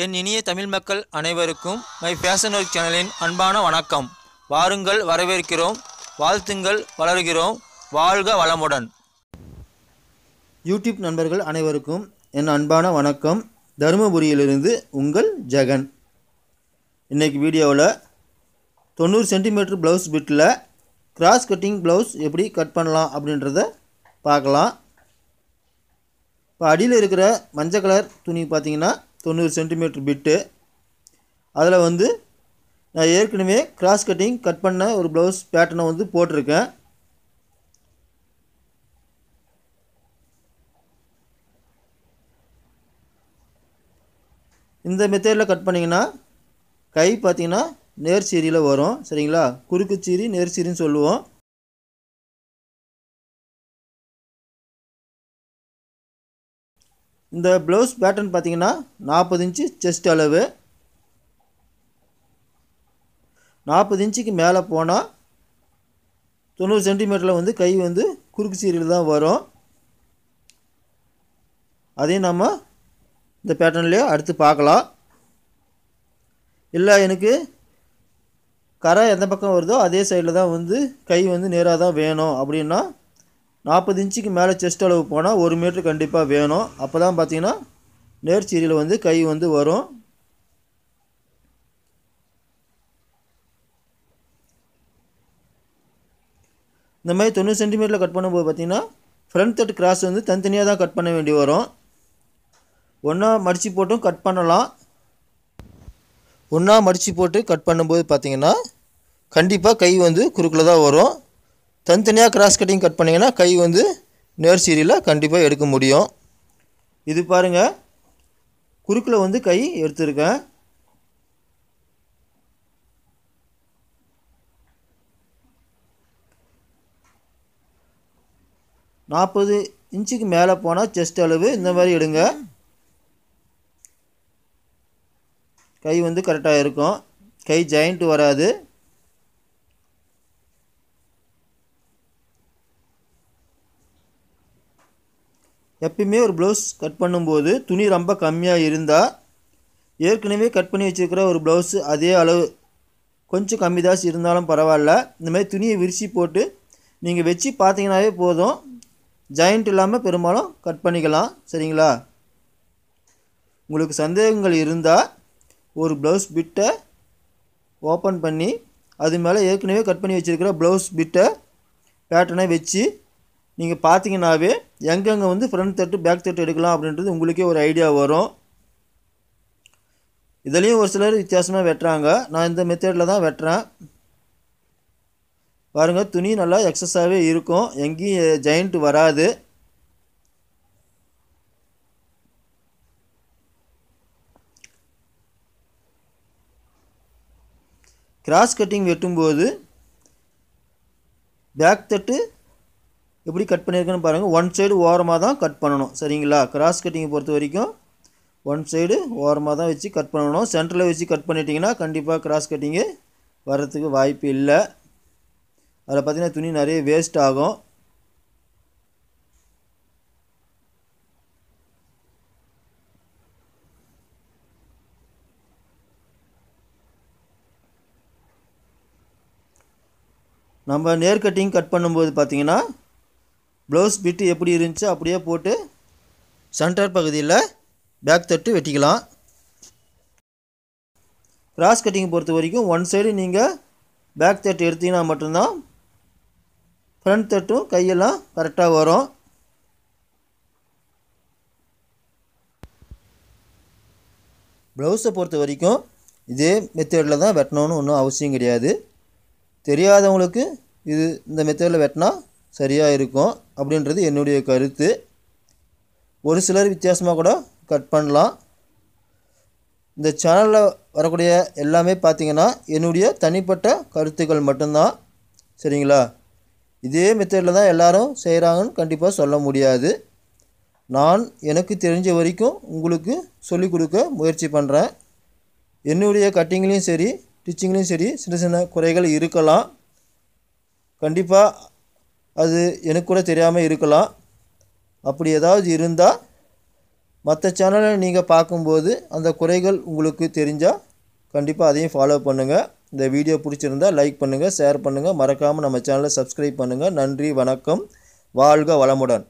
என் இனிய தமிழ் மக்கள் அனைவருக்கும் மை ஃபேஷன் ஒர்க் சேனலின் அன்பான வணக்கம். வாருங்கள், வரவேற்கிறோம், வாழ்த்துங்கள், வளர்கிறோம், வாழ்க வளமுடன். யூடியூப் நண்பர்கள் அனைவருக்கும் என் அன்பான வணக்கம். தருமபுரியிலிருந்து உங்கள் ஜெகன். இன்றைக்கி வீடியோவில் 90 சென்டிமீட்டர் ப்ளவுஸ் பிட்டில் கிராஸ் கட்டிங் ப்ளவுஸ் எப்படி கட் பண்ணலாம் அப்படின்றத பார்க்கலாம். இப்போ அடியில் இருக்கிற மஞ்சள் கலர் துணி பார்த்திங்கன்னா 90 சென்டிமீட்டர் பிட்டு. அதில் நான் ஏற்கனவே கிராஸ் கட்டிங் கட் பண்ண ஒரு ப்ளவுஸ் பேட்டர்னை போட்டிருக்கேன். இந்த மெத்தடில் கட் பண்ணிங்கன்னா கை பார்த்திங்கன்னா நேர் சீரியில் வரும். சரிங்களா, குறுக்கு சீரி நேர் சீரின்னு சொல்லுவோம். இந்த ப்ளவுஸ் பேட்டர்ன் பார்த்திங்கன்னா 40 இன்ச்சு செஸ்ட் அளவு. 40 இன்ச்சுக்கு மேலே போனால் 90 சென்டிமீட்டரில் கை குறுக்கு சீரியில் தான் வரும். அதையும் நம்ம இந்த பேட்டர்ன்லேயே அடுத்து பார்க்கலாம். இல்லை எனக்கு கரை எந்த பக்கம் வருதோ அதே சைடில் தான் கை நேராக தான் வேணும் அப்படின்னா 40 இன்ச்சுக்கு மேலே செஸ்ட் அளவு போனால் 1 மீட்ரு கண்டிப்பாக வேணும். அப்போ தான் பார்த்திங்கன்னா நேர் சீரியில் கை வரும். இந்த மாதிரி 90 சென்டிமீட்டரில் கட் பண்ணும்போது பார்த்திங்கன்னா ஃப்ரண்ட் தட் கிராஸ் தனித்தனியாக தான் கட் பண்ண வேண்டி வரும். ஒன்றா மடித்து போட்டும் கட் பண்ணலாம். ஒன்றா மடித்து போட்டு கட் பண்ணும்போது பார்த்திங்கன்னா கண்டிப்பாக கை குறுக்கில் தான் வரும். தனித்தனியாக கிராஸ் கட்டிங் கட் பண்ணிங்கன்னா கை நேர் சீரியில் கண்டிப்பாக எடுக்க முடியும். இது பாருங்கள், குறுக்கில் கை எடுத்துருக்கேன். நாற்பது இன்ச்சுக்கு மேலே போனால் செஸ்ட் அளவு இந்த மாதிரி எடுங்க. கை கரெக்டாக இருக்கும். கை ஜாயிண்ட் வராது. எப்பயுமே ஒரு ப்ளவுஸ் கட் பண்ணும்போது துணி ரொம்ப கம்மியாக இருந்தால் ஏற்கனவே கட் பண்ணி வச்சுருக்கிற ஒரு ப்ளவுஸு அதே அளவு கொஞ்சம் கம்மி தாசி இருந்தாலும் பரவாயில்ல. இந்த மாதிரி துணியை விரித்து போட்டு நீங்கள் வச்சு பார்த்தீங்கன்னாவே போதும். ஜாயிண்ட் இல்லாமல் பெரும்பாலும் கட் பண்ணிக்கலாம். சரிங்களா, உங்களுக்கு சந்தேகங்கள் இருந்தால் ஒரு ப்ளவுஸ் பிட்டை ஓப்பன் பண்ணி அது மேலே ஏற்கனவே கட் பண்ணி வச்சுருக்கிற ப்ளவுஸ் பிட்டை பேட்டர்னை வச்சு நீங்கள் பார்த்தீங்கன்னாவே எங்கெங்கே ஃப்ரண்ட் தட்டு பேக் தட்டு எடுக்கலாம் அப்படின்றது உங்களுக்கே ஒரு ஐடியா வரும். இதுலேயும் ஒரு சிலர் வித்தியாசமாக வெட்டுறாங்க. நான் இந்த மெத்தடில் தான் வெட்டுறேன். பாருங்கள், துணி நல்லா எக்ஸஸாகவே இருக்கும், எங்கேயும் ஜாயிண்ட் வராது. கிராஸ் கட்டிங் வெட்டும்போது பேக் தட்டு எப்படி கட் பண்ணியிருக்கேன்னு பாருங்கள். ஒன் சைடு ஓரமாக தான் கட் பண்ணணும். சரிங்களா, கிராஸ் கட்டிங்கை பொறுத்த வரைக்கும் ஒன் சைடு ஓரமாக தான் வச்சு கட் பண்ணணும். சென்டரில் வச்சு கட் பண்ணிட்டீங்கன்னா கண்டிப்பாக கிராஸ் கட்டிங்கு வர்றதுக்கு வாய்ப்பு இல்லை. அதில் பார்த்திங்கன்னா துணி நிறைய வேஸ்ட் ஆகும். நம்ம நேர் கட்டிங் கட் பண்ணும்போது பார்த்திங்கன்னா ப்ளவுஸ் பிட்டு எப்படி இருந்துச்சோ அப்படியே போட்டு சென்டர் பகுதியில் பேக் தட்டு வெட்டிக்கலாம். கிராஸ் கட்டிங் பொறுத்த வரைக்கும் ஒன் சைடு நீங்கள் பேக் தட்டு எடுத்தீங்கன்னா மட்டும்தான் ஃப்ரண்ட் தட்டும் கையெல்லாம் கரெக்டாக வரும். ப்ளவுஸை பொறுத்த வரைக்கும் இதே மெத்தடில் தான் வெட்டணும்னு ஒன்றும் அவசியம் கிடையாது. தெரியாதவங்களுக்கு இந்த மெத்தடில் வெட்டினா சரியாக இருக்கும் அப்படின்றது என்னுடைய கருத்து. ஒரு சிலர் வித்தியாசமாக கூட கட் பண்ணலாம். இந்த சேனலில் வரக்கூடிய எல்லாமே பார்த்திங்கன்னா என்னுடைய தனிப்பட்ட கருத்துக்கள் மட்டும்தான். சரிங்களா, இதே மெத்தடில் தான் எல்லோரும் செய்கிறாங்கன்னு கண்டிப்பாக சொல்ல முடியாது. நான் எனக்கு தெரிஞ்ச வரைக்கும் உங்களுக்கு சொல்லிக் கொடுக்க முயற்சி பண்ணுறேன். என்னுடைய கட்டிங்லேயும் சரி ஸ்டிச்சிங்லேயும் சரி சின்ன சின்ன குறைகள் இருக்கலாம். கண்டிப்பாக அது எனக்கு கூட தெரியாமல் இருக்கலாம். அப்படி ஏதாவது இருந்தால் மற்ற சேனலை நீங்கள் பார்க்கும்போது அந்த குறைகள் உங்களுக்கு தெரிஞ்சால் கண்டிப்பாக அதையும் ஃபாலோ பண்ணுங்கள். இந்த வீடியோ பிடிச்சிருந்தா லைக் பண்ணுங்கள், ஷேர் பண்ணுங்கள், மறக்காமல் நம்ம சேனலை சப்ஸ்கிரைப் பண்ணுங்கள். நன்றி, வணக்கம், வாழ்க வளமுடன்.